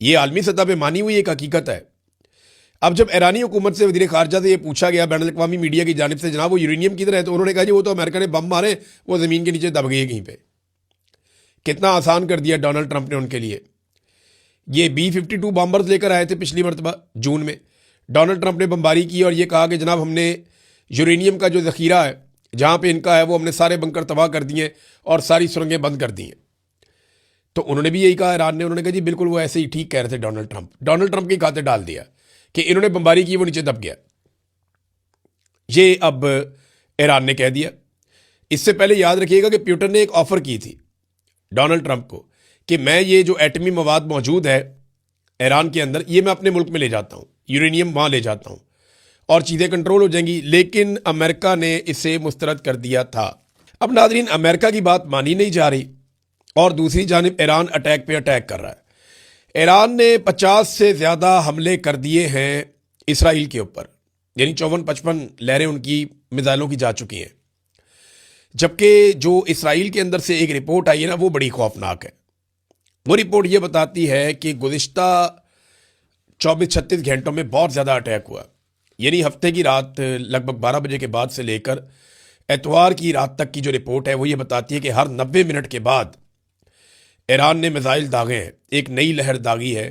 یہ عالمی سطح پہ مانی ہوئی ایک حقیقت ہے. اب جب ایرانی حکومت سے وزیر خارجہ سے یہ پوچھا گیا بین الاقوامی میڈیا کی جانب سے جناب وہ یورینیم کدھر ہے, تو انہوں نے کہا جی وہ تو امریکہ نے بم مارے, وہ زمین کے نیچے دب گئی ہے کہیں پہ. کتنا آسان کر دیا ڈونلڈ ٹرمپ نے ان کے لیے. یہ B-52 بامبرز لے کر آئے تھے پچھلی مرتبہ جون میں. ڈونلڈ ٹرمپ نے بمباری کی اور یہ کہا کہ جناب ہم نے یورینیم کا جو ذخیرہ ہے جہاں پہ ان کا ہے وہ ہم نے سارے بنکر تباہ کر دیے اور ساری سرنگیں بند کر دی ہیں. تو انہوں نے بھی یہی کہا ایران نے, انہوں نے کہا جی بالکل وہ ایسے ہی ٹھیک کہہ رہے تھے ڈونلڈ ٹرمپ کے کھاتے ڈال دیا کہ انہوں نے بمباری کی وہ نیچے دب گیا. یہ اب ایران نے کہہ دیا. اس سے پہلے یاد رکھیے گا کہ پیوٹن نے ایک آفر کی تھی ڈونلڈ ٹرمپ کو کہ میں یہ جو ایٹمی مواد موجود ہے ایران کے اندر یہ میں اپنے ملک میں لے جاتا ہوں, یورینیم وہاں لے جاتا ہوں اور چیزیں کنٹرول ہو جائیں گی, لیکن امریکہ نے اسے مسترد کر دیا تھا. اب ناظرین امریکہ کی بات مانی نہیں جا رہی اور دوسری جانب ایران اٹیک پہ اٹیک کر رہا ہے. ایران نے 50 سے زیادہ حملے کر دیے ہیں اسرائیل کے اوپر, یعنی 54-55 لہریں ان کی میزائلوں کی جا چکی ہیں. جبکہ جو اسرائیل کے اندر سے ایک رپورٹ آئی ہے نا وہ بڑی خوفناک ہے. وہ رپورٹ یہ بتاتی ہے کہ گزشتہ 24-36 گھنٹوں میں بہت زیادہ اٹیک ہوا, یعنی ہفتے کی رات لگ بھگ 12 بجے کے بعد سے لے کر اتوار کی رات تک کی جو رپورٹ ہے وہ یہ بتاتی ہے کہ ہر 90 منٹ کے بعد ایران نے میزائل داغے ہیں. ایک نئی لہر داغی ہے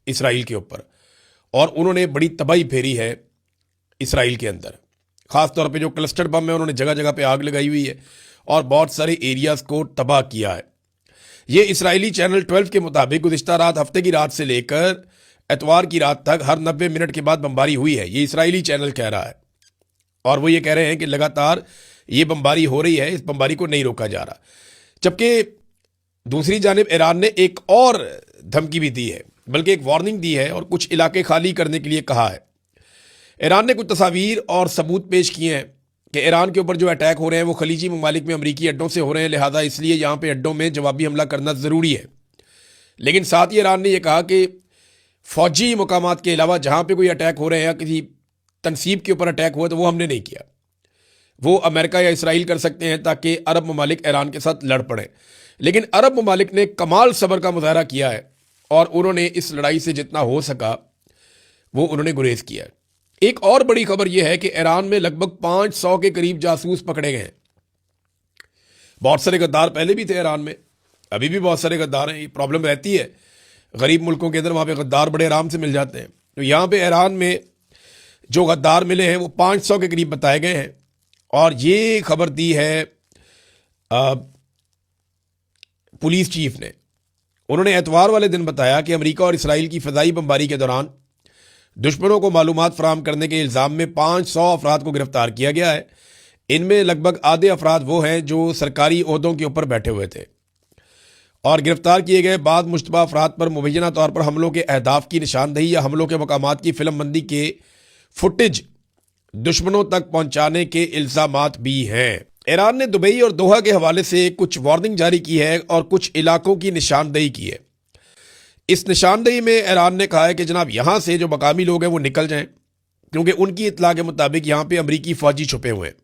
اسرائیل کے اوپر اور انہوں نے بڑی تباہی پھیری ہے اسرائیل کے اندر. خاص طور پہ جو کلسٹر بم ہے انہوں نے جگہ جگہ پہ آگ لگائی ہوئی ہے اور بہت سارے ایریاز کو تباہ کیا ہے. یہ اسرائیلی چینل 12 کے مطابق گزشتہ رات ہفتے کی رات سے لے کر اتوار کی رات تک ہر 90 منٹ کے بعد بمباری ہوئی ہے. یہ اسرائیلی چینل کہہ رہا ہے اور وہ یہ کہہ رہے ہیں کہ لگاتار یہ بمباری ہو رہی ہے, اس بمباری کو نہیں روکا جا رہا. جبکہ دوسری جانب ایران نے ایک اور دھمکی بھی دی ہے, بلکہ ایک وارننگ دی ہے اور کچھ علاقے خالی کرنے کے لیے کہا ہے. ایران نے کچھ تصاویر اور ثبوت پیش کیے ہیں کہ ایران کے اوپر جو اٹیک ہو رہے ہیں وہ خلیجی ممالک میں امریکی اڈوں سے ہو رہے ہیں, لہٰذا اس لیے یہاں پہ اڈوں میں جوابی حملہ کرنا ضروری ہے. لیکن ساتھ ہی ایران نے یہ کہا کہ فوجی مقامات کے علاوہ جہاں پہ کوئی اٹیک ہو رہے ہیں یا کسی تنصیب کے اوپر اٹیک ہوا تو وہ ہم نے نہیں کیا, وہ امریکہ یا اسرائیل کر سکتے ہیں تاکہ عرب ممالک ایران کے ساتھ لڑ پڑیں. لیکن عرب ممالک نے کمال صبر کا مظاہرہ کیا ہے اور انہوں نے اس لڑائی سے جتنا ہو سکا وہ انہوں نے گریز کیا ہے. ایک اور بڑی خبر یہ ہے کہ ایران میں لگ بھگ 500 کے قریب جاسوس پکڑے گئے ہیں. بہت سارے غدار پہلے بھی تھے ایران میں, ابھی بھی بہت سارے غدار ہیں. یہ پرابلم رہتی ہے غریب ملکوں کے اندر, وہاں پہ غدار بڑے آرام سے مل جاتے ہیں. تو یہاں پہ ایران میں جو غدار ملے ہیں وہ 500 کے قریب بتائے گئے ہیں. اور یہ خبر دی ہے پولیس چیف نے. انہوں نے اتوار والے دن بتایا کہ امریکہ اور اسرائیل کی فضائی بمباری کے دوران دشمنوں کو معلومات فراہم کرنے کے الزام میں 500 افراد کو گرفتار کیا گیا ہے. ان میں لگ بھگ آدھے افراد وہ ہیں جو سرکاری عہدوں کے اوپر بیٹھے ہوئے تھے اور گرفتار کیے گئے بعد مشتبہ افراد پر مبینہ طور پر حملوں کے اہداف کی نشاندہی یا حملوں کے مقامات کی فلم بندی کے فوٹیج دشمنوں تک پہنچانے کے الزامات بھی ہیں. ایران نے دبئی اور دوحہ کے حوالے سے کچھ وارننگ جاری کی ہے اور کچھ علاقوں کی نشاندہی کی ہے. اس نشاندہی میں ایران نے کہا ہے کہ جناب یہاں سے جو مقامی لوگ ہیں وہ نکل جائیں, کیونکہ ان کی اطلاع کے مطابق یہاں پہ امریکی فوجی چھپے ہوئے ہیں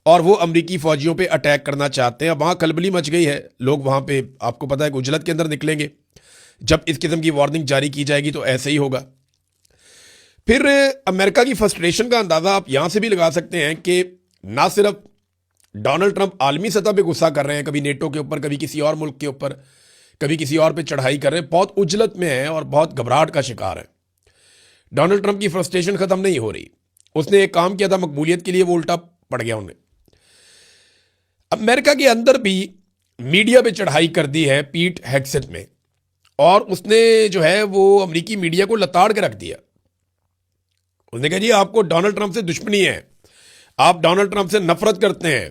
اور وہ امریکی فوجیوں پہ اٹیک کرنا چاہتے ہیں. وہاں کھلبلی مچ گئی ہے, لوگ وہاں پہ آپ کو پتہ ہے کہ اجلت کے اندر نکلیں گے. جب اس قسم کی وارننگ جاری کی جائے گی تو ایسے ہی ہوگا. پھر امریکہ کی فرسٹریشن کا اندازہ آپ یہاں سے بھی لگا سکتے ہیں کہ نہ صرف ڈونلڈ ٹرمپ عالمی سطح پہ غصہ کر رہے ہیں, کبھی نیٹو کے اوپر, کبھی کسی اور ملک کے اوپر, کبھی کسی اور پہ چڑھائی کر رہے ہیں, بہت اجلت میں ہیں اور بہت گھبراہٹ کا شکار ہیں. ڈونلڈ ٹرمپ کی فرسٹریشن ختم نہیں ہو رہی. اس نے ایک کام کیا تھا مقبولیت کے لیے, وہ الٹا پڑ گیا انہیں. امریکہ کے اندر بھی میڈیا پہ چڑھائی کر دی ہے پیٹ ہیگسٹ میں, اور اس نے جو ہے وہ امریکی میڈیا کو لتاڑ کے رکھ دیا. اس نے کہا جی آپ کو ڈونلڈ ٹرمپ سے دشمنی ہے, آپ ڈونلڈ ٹرمپ سے نفرت کرتے ہیں,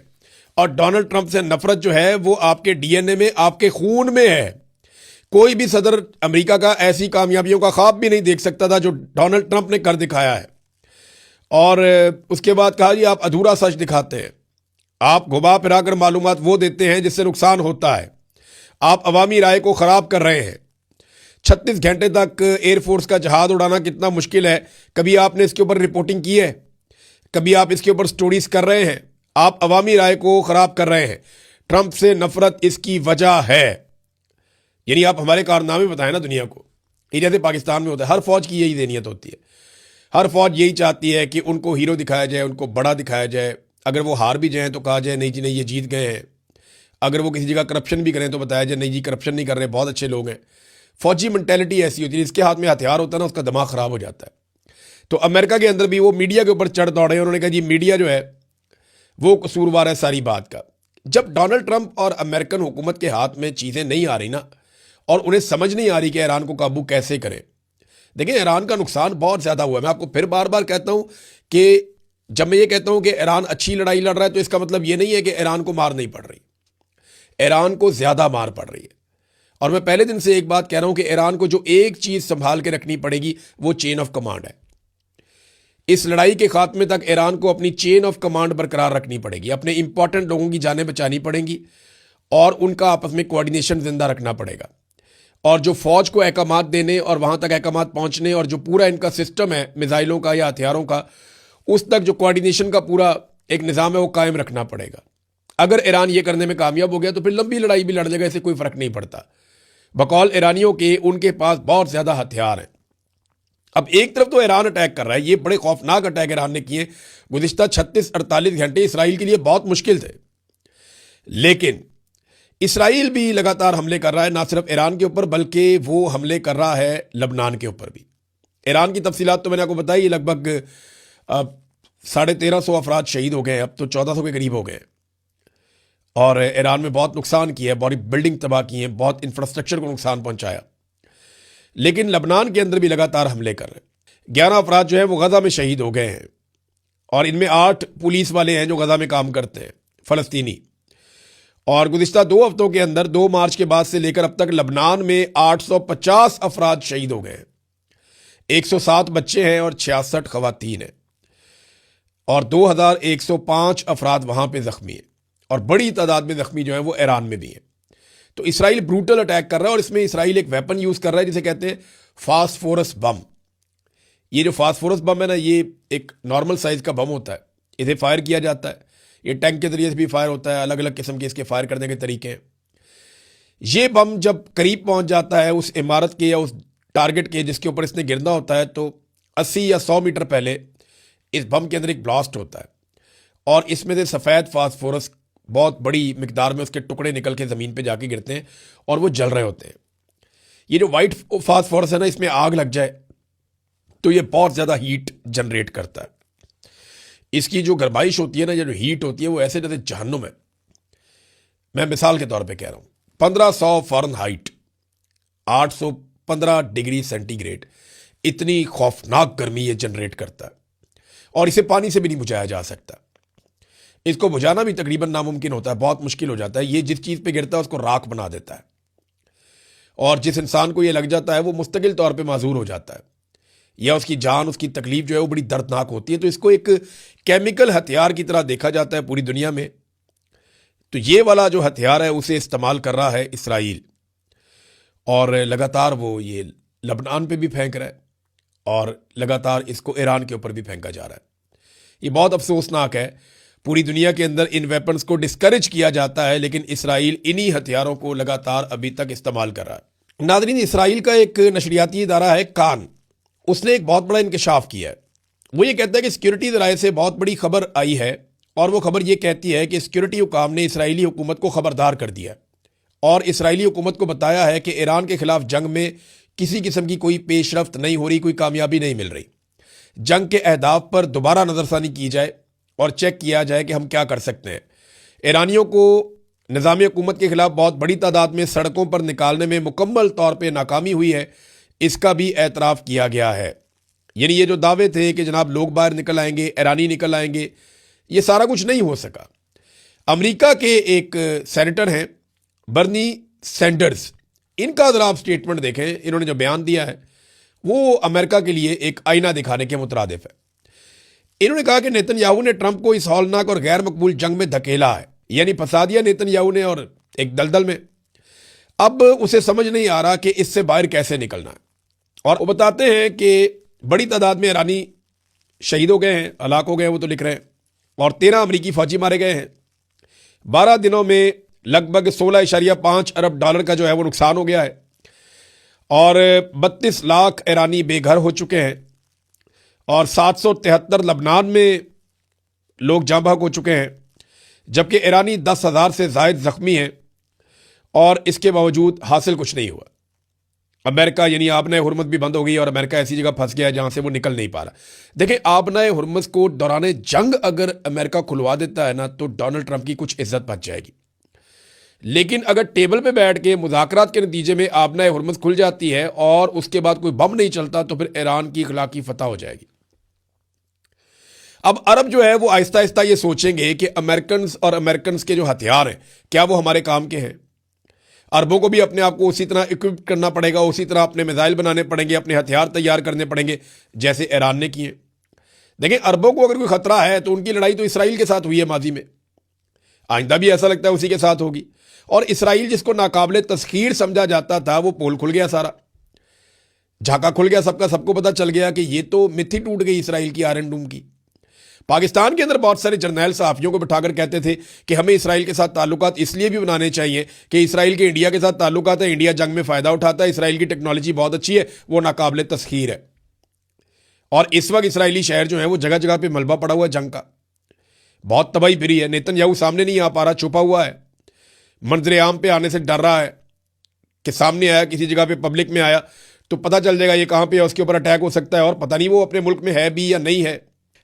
اور ڈونلڈ ٹرمپ سے نفرت جو ہے وہ آپ کے ڈی این اے میں, آپ کے خون میں ہے. کوئی بھی صدر امریکہ کا ایسی کامیابیوں کا خواب بھی نہیں دیکھ سکتا تھا جو ڈونلڈ ٹرمپ نے کر دکھایا ہے. اور اس کے بعد کہا جی آپ ادھورا سچ دکھاتے ہیں, آپ گھما پھرا کر معلومات وہ دیتے ہیں جس سے نقصان ہوتا ہے, آپ عوامی رائے کو خراب کر رہے ہیں. 36 گھنٹے تک ایئر فورس کا جہاز اڑانا کتنا مشکل ہے, کبھی آپ نے اس کے اوپر رپورٹنگ کی ہے, کبھی آپ اس کے اوپر سٹوریز کر رہے ہیں, آپ عوامی رائے کو خراب کر رہے ہیں. ٹرمپ سے نفرت اس کی وجہ ہے. یعنی آپ ہمارے کارنامے بتائیں نا دنیا کو, یہ جیسے پاکستان میں ہوتا ہے، ہر فوج کی یہی ذہنیت ہوتی ہے، ہر فوج یہی چاہتی ہے کہ ان کو ہیرو دکھایا جائے، ان کو بڑا دکھایا جائے، اگر وہ ہار بھی جائیں تو کہا جائے نہیں جی نہیں یہ جیت گئے ہیں، اگر وہ کسی جگہ کرپشن بھی کریں تو بتایا جائے نہیں جی کرپشن نہیں کر رہے، بہت اچھے لوگ ہیں۔ فوجی منٹیلٹی ایسی ہوتی ہے، جس کے ہاتھ میں ہتھیار ہوتا ہے نا اس کا دماغ خراب ہو جاتا ہے۔ تو امریکہ کے اندر بھی وہ میڈیا کے اوپر چڑھ دوڑے ہیں، انہوں نے کہا جی میڈیا جو ہے وہ قصوروار ہے ساری بات کا۔ جب ڈونلڈ ٹرمپ اور امریکن حکومت کے ہاتھ میں چیزیں نہیں آ رہی نا، اور انہیں سمجھ نہیں آ رہی کہ ایران کو قابو کیسے کریں، دیکھیں ایران کا نقصان بہت زیادہ ہوا ہے۔ میں آپ کو پھر بار بار کہتا ہوں کہ جب میں یہ کہتا ہوں کہ ایران اچھی لڑائی لڑ رہا ہے تو اس کا مطلب یہ نہیں ہے کہ ایران کو مار نہیں پڑ رہی، ایران کو زیادہ مار پڑ رہی ہے۔ اور میں پہلے دن سے ایک بات کہہ رہا ہوں کہ ایران کو جو ایک چیز سنبھال کے رکھنی پڑے گی وہ چین آف کمانڈ ہے۔ اس لڑائی کے خاتمے تک ایران کو اپنی چین آف کمانڈ برقرار رکھنی پڑے گی، اپنے امپورٹنٹ لوگوں کی جانیں بچانی پڑیں گی، اور ان کا آپس میں کوارڈینیشن زندہ رکھنا پڑے گا۔ اور جو فوج کو احکامات دینے اور وہاں تک احکامات پہنچنے اور جو پورا ان کا سسٹم ہے میزائلوں کا یا ہتھیاروں کا، اس تک جو کوارڈینیشن کا پورا ایک نظام ہے وہ قائم رکھنا پڑے گا۔ اگر ایران یہ کرنے میں کامیاب ہو گیا تو پھر لمبی لڑائی بھی لڑ جائے گا، اسے کوئی فرق نہیں پڑتا۔ بقول ایرانیوں کے ان کے پاس بہت زیادہ ہتھیار ہیں۔ اب ایک طرف تو ایران اٹیک کر رہا ہے، یہ بڑے خوفناک اٹیک ایران نے کیے، گزشتہ 36-48 گھنٹے اسرائیل کے لیے بہت مشکل تھے، لیکن اسرائیل بھی لگاتار حملے کر رہا ہے، نہ صرف ایران کے اوپر بلکہ وہ حملے کر رہا ہے لبنان کے اوپر بھی۔ ایران کی تفصیلات تو میں نے آپ کو بتائی، لگ بھگ 1350 افراد شہید ہو گئے ہیں، اب تو 1400 کے قریب ہو گئے ہیں، اور ایران میں بہت نقصان کیا ہے، بڑی بلڈنگ تباہ کی ہیں، بہت انفراسٹرکچر کو نقصان پہنچایا، لیکن لبنان کے اندر بھی لگاتار حملے کر رہے ہیں۔ 11 افراد جو ہیں وہ غزہ میں شہید ہو گئے ہیں، اور ان میں 8 پولیس والے ہیں جو غزہ میں کام کرتے ہیں، فلسطینی۔ اور گزشتہ 2 ہفتوں کے اندر 2 مارچ کے بعد سے لے کر اب تک لبنان میں 850 افراد شہید ہو گئے ہیں، 107 بچے ہیں اور 66 خواتین ہیں، اور 2105 افراد وہاں پہ زخمی ہیں، اور بڑی تعداد میں زخمی جو ہیں وہ ایران میں بھی ہیں۔ تو اسرائیل بروٹل اٹیک کر رہا ہے، اور اس میں اسرائیل ایک ویپن یوز کر رہا ہے جسے کہتے ہیں فاسفورس بم۔ یہ جو فاسفورس بم ہے نا، یہ ایک نارمل سائز کا بم ہوتا ہے، اسے فائر کیا جاتا ہے، یہ ٹینک کے ذریعے سے بھی فائر ہوتا ہے، الگ الگ قسم کے اس کے فائر کرنے کے طریقے ہیں۔ یہ بم جب قریب پہنچ جاتا ہے اس عمارت کے یا اس ٹارگٹ کے جس کے اوپر اس نے گرنا ہوتا ہے، تو 80 یا 100 میٹر پہلے اس بم کے اندر ایک بلاسٹ ہوتا ہے، اور اس میں سے سفید فاسفورس بہت بڑی مقدار میں اس کے ٹکڑے نکل کے زمین پہ جا کے گرتے ہیں اور وہ جل رہے ہوتے ہیں۔ یہ جو وائٹ فاسفورس ہے نا، اس میں آگ لگ جائے تو یہ بہت زیادہ ہیٹ جنریٹ کرتا ہے۔ اس کی جو گرمائش ہوتی ہے نا، یہ جو ہیٹ ہوتی ہے وہ ایسے جیسے جہنم ہے۔ میں مثال کے طور پہ کہہ رہا ہوں، 1500 Fahrenheit, 815 degree centigrade, اتنی خوفناک گرمی یہ جنریٹ کرتا ہے، اور اسے پانی سے بھی نہیں بجھایا جا سکتا۔ اس کو بجھانا بھی تقریباً ناممکن ہوتا ہے، بہت مشکل ہو جاتا ہے۔ یہ جس چیز پہ گرتا ہے اس کو راکھ بنا دیتا ہے، اور جس انسان کو یہ لگ جاتا ہے وہ مستقل طور پہ معذور ہو جاتا ہے، یا اس کی جان، اس کی تکلیف جو ہے وہ بڑی دردناک ہوتی ہے۔ تو اس کو ایک کیمیکل ہتھیار کی طرح دیکھا جاتا ہے پوری دنیا میں۔ تو یہ والا جو ہتھیار ہے اسے استعمال کر رہا ہے اسرائیل، اور لگاتار وہ یہ لبنان پہ بھی پھینک رہا ہے، اور لگاتار اس کو ایران کے اوپر بھی پھینکا جا رہا ہے۔ یہ بہت افسوسناک ہے، پوری دنیا کے اندر ان ویپنز کو ڈسکریج کیا جاتا ہے، لیکن اسرائیل انہی ہتھیاروں کو لگاتار ابھی تک استعمال کر رہا ہے۔ ناظرین، اسرائیل کا ایک نشریاتی ادارہ ہے کان، اس نے ایک بہت بڑا انکشاف کیا ہے۔ وہ یہ کہتا ہے کہ سیکیورٹی ذرائع سے بہت بڑی خبر آئی ہے، اور وہ خبر یہ کہتی ہے کہ سیکیورٹی حکام نے اسرائیلی حکومت کو خبردار کر دیا ہے، اور اسرائیلی حکومت کو بتایا ہے کہ ایران کے خلاف جنگ میں کسی قسم کی کوئی پیش رفت نہیں ہو رہی، کوئی کامیابی نہیں مل رہی۔ جنگ کے اہداف پر دوبارہ نظر ثانی کی جائے اور چیک کیا جائے کہ ہم کیا کر سکتے ہیں۔ ایرانیوں کو نظام حکومت کے خلاف بہت بڑی تعداد میں سڑکوں پر نکالنے میں مکمل طور پہ ناکامی ہوئی ہے، اس کا بھی اعتراف کیا گیا ہے۔ یعنی یہ جو دعوے تھے کہ جناب لوگ باہر نکل آئیں گے، ایرانی نکل آئیں گے، یہ سارا کچھ نہیں ہو سکا۔ امریکہ کے ایک سینیٹر ہیں برنی سینڈرز، ان کا ذرا آپ سٹیٹمنٹ دیکھیں، انہوں نے جو بیان دیا ہے وہ امریکہ کے لیے ایک آئینہ دکھانے کے مترادف ہے۔ انہوں نے کہا کہ نیتن یاہو نے ٹرمپ کو اس ہولناک اور غیر مقبول جنگ میں دھکیلا ہے، یعنی پھنسا دیا نیتن یاہو نے، اور ایک دلدل میں۔ اب اسے سمجھ نہیں آ رہا کہ اس سے باہر کیسے نکلنا ہے، اور وہ بتاتے ہیں کہ بڑی تعداد میں ایرانی شہید ہو گئے ہیں، ہلاک ہو گئے ہیں، وہ تو لکھ رہے ہیں، اور 13 امریکی فوجی مارے گئے ہیں۔ 12 دنوں میں لگ بھگ $16.5 ارب کا جو ہے وہ نقصان ہو گیا ہے، اور 32 لاکھ ایرانی بے گھر ہو چکے ہیں اور 773 لبنان میں لوگ جاں بحق ہو چکے ہیں، جبکہ ایرانی 10,000 سے زائد زخمی ہیں اور اس کے باوجود حاصل کچھ نہیں ہوا۔ امریکہ یعنی آبنۂ ہرمز بھی بند ہو گئی اور امریکہ ایسی جگہ پھنس گیا ہے جہاں سے وہ نکل نہیں پا رہا۔ دیکھیں، آبنۂ ہرمز کو دوران جنگ اگر امریکہ کھلوا دیتا ہے نا تو ڈونلڈ ٹرمپ کی کچھ عزت بچ جائے گی، لیکن اگر ٹیبل پہ بیٹھ کے مذاکرات کے نتیجے میں آبنۂ ہرمز کھل جاتی ہے اور اس کے بعد کوئی بم نہیں چلتا تو پھر ایران کی اخلاقی فتح ہو جائے گی۔ اب عرب جو ہے وہ آہستہ آہستہ یہ سوچیں گے کہ امریکنز کے جو ہتھیار ہیں کیا وہ ہمارے کام کے ہیں۔ عربوں کو بھی اپنے آپ کو اسی طرح اکوپ کرنا پڑے گا، اسی طرح اپنے میزائل بنانے پڑیں گے، اپنے ہتھیار تیار کرنے پڑیں گے جیسے ایران نے کیے۔ دیکھیں، عربوں کو اگر کوئی خطرہ ہے تو ان کی لڑائی تو اسرائیل کے ساتھ ہوئی ہے ماضی میں، آئندہ بھی ایسا لگتا ہے اسی کے ساتھ ہوگی۔ اور اسرائیل جس کو ناقابل تسخیر سمجھا جاتا تھا وہ پول کھل گیا، سارا جھاکا کھل گیا، سب کو پتہ چل گیا کہ یہ تو متھ ہی ٹوٹ گئی اسرائیل کی آئرن ڈوم کی۔ پاکستان کے اندر بہت سارے جرنیل صحافیوں کو بٹھا کر کہتے تھے کہ ہمیں اسرائیل کے ساتھ تعلقات اس لیے بھی بنانے چاہیے کہ اسرائیل کے انڈیا کے ساتھ تعلقات ہیں، انڈیا جنگ میں فائدہ اٹھاتا ہے، اسرائیل کی ٹیکنالوجی بہت اچھی ہے، وہ ناقابل تسخیر ہے۔ اور اس وقت اسرائیلی شہر جو ہیں وہ جگہ جگہ پہ ملبہ پڑا ہوا ہے جنگ کا، بہت تباہی پھری ہے۔ نیتن یاہو سامنے نہیں آ پا رہا، چھپا ہوا ہے، منظر عام پہ آنے سے ڈر رہا ہے کہ سامنے آیا کسی جگہ پہ پبلک میں آیا تو پتہ چل جائے گا یہ کہاں پہ ہے، اس کے اوپر اٹیک ہو سکتا ہے، اور پتہ نہیں وہ اپنے ملک میں ہے بھی یا نہیں ہے۔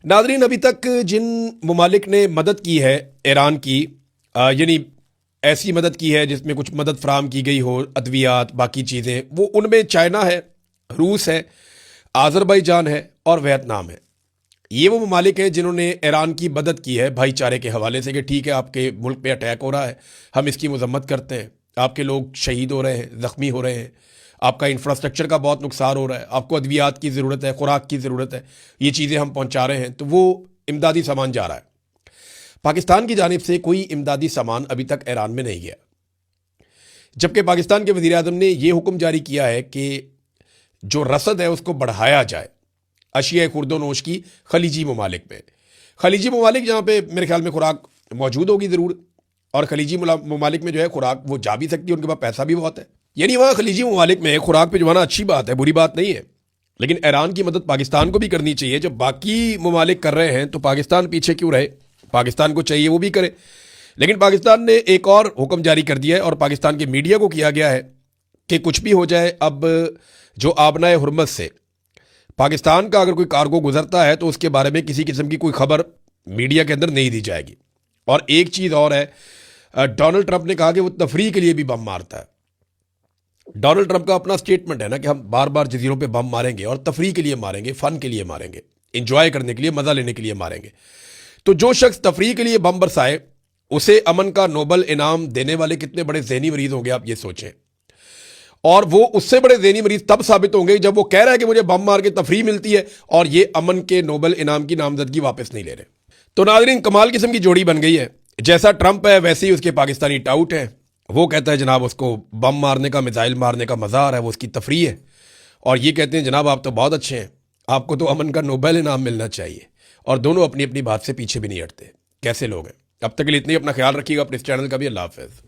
ناظرین، ابھی تک جن ممالک نے مدد کی ہے ایران کی، یعنی ایسی مدد کی ہے جس میں کچھ مدد فراہم کی گئی ہو، ادویات، باقی چیزیں، وہ ان میں چائنا ہے، روس ہے، آذربائیجان ہے اور ویتنام ہے۔ یہ وہ ممالک ہیں جنہوں نے ایران کی مدد کی ہے بھائی چارے کے حوالے سے کہ ٹھیک ہے آپ کے ملک پہ اٹیک ہو رہا ہے، ہم اس کی مذمت کرتے ہیں، آپ کے لوگ شہید ہو رہے ہیں، زخمی ہو رہے ہیں، آپ کا انفراسٹرکچر کا بہت نقصان ہو رہا ہے، آپ کو ادویات کی ضرورت ہے، خوراک کی ضرورت ہے، یہ چیزیں ہم پہنچا رہے ہیں، تو وہ امدادی سامان جا رہا ہے۔ پاکستان کی جانب سے کوئی امدادی سامان ابھی تک ایران میں نہیں گیا، جبکہ پاکستان کے وزیر اعظم نے یہ حکم جاری کیا ہے کہ جو رسد ہے اس کو بڑھایا جائے اشیاء خورد و نوش کی خلیجی ممالک میں۔ خلیجی ممالک جہاں پہ میرے خیال میں خوراک موجود ہوگی ضرور، اور خلیجی ممالک میں جو ہے خوراک وہ جا بھی سکتی ہے، ان کے پاس پیسہ بھی بہت ہے، یعنی وہاں خلیجی ممالک میں خوراک پہ جوانا اچھی بات ہے، بری بات نہیں ہے، لیکن ایران کی مدد پاکستان کو بھی کرنی چاہیے۔ جب باقی ممالک کر رہے ہیں تو پاکستان پیچھے کیوں رہے؟ پاکستان کو چاہیے وہ بھی کرے، لیکن پاکستان نے ایک اور حکم جاری کر دیا ہے اور پاکستان کے میڈیا کو کیا گیا ہے کہ کچھ بھی ہو جائے، اب جو آبنائے ہرمز سے پاکستان کا اگر کوئی کارگو گزرتا ہے تو اس کے بارے میں کسی قسم کی کوئی خبر میڈیا کے اندر نہیں دی جائے گی۔ اور ایک چیز اور ہے، ڈونلڈ ٹرمپ نے کہا کہ وہ تفریح کے لیے بھی بم مارتا ہے۔ ڈونلڈ ٹرمپ کا اپنا سٹیٹمنٹ ہے نا کہ ہم بار بار جزیروں پہ بم ماریں گے اور تفریح کے لیے ماریں گے، فن کے لیے ماریں گے، انجوائے کرنے کے لیے، مزہ لینے کے لیے ماریں گے۔ تو جو شخص تفریح کے لیے بم برسائے اسے امن کا نوبل انعام دینے والے کتنے بڑے ذہنی مریض ہوں گے آپ یہ سوچیں، اور وہ اس سے بڑے ذہنی مریض تب ثابت ہوں گے جب وہ کہہ رہا ہے کہ مجھے بم مار کے تفریح ملتی ہے اور یہ امن کے نوبل انعام کی نامزدگی واپس نہیں لے رہے۔ تو ناظرین، کمال قسم کی جوڑی بن گئی ہے، جیسا ٹرمپ ہے ویسے ہی اس کے پاکستانی ٹاؤٹ ہیں۔ وہ کہتا ہے جناب اس کو بم مارنے کا، میزائل مارنے کا مزہ آ رہا ہے، وہ اس کی تفریح ہے، اور یہ کہتے ہیں جناب آپ تو بہت اچھے ہیں، آپ کو تو امن کا نوبل انعام ملنا چاہیے، اور دونوں اپنی اپنی بات سے پیچھے بھی نہیں ہٹتے۔ کیسے لوگ ہیں؟ اب تک کے لیے اتنی، اپنا خیال رکھیے گا، اپنے اس چینل کا بھی۔ اللہ حافظ۔